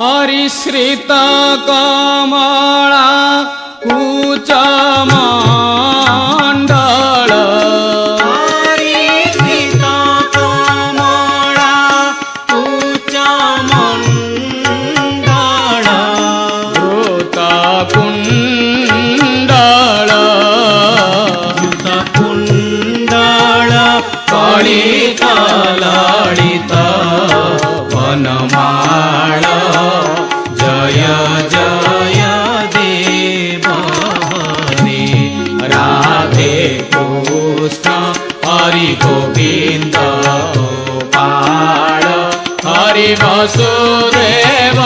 हरिश्रित कमला कुच मंडल हरिश्रित कमला कुच मंडल वृत कुंडल ललित ललित वनमाल जय जय देवने राधे कृष्ण हरि गोविंद गोपाल हरि वसुदेव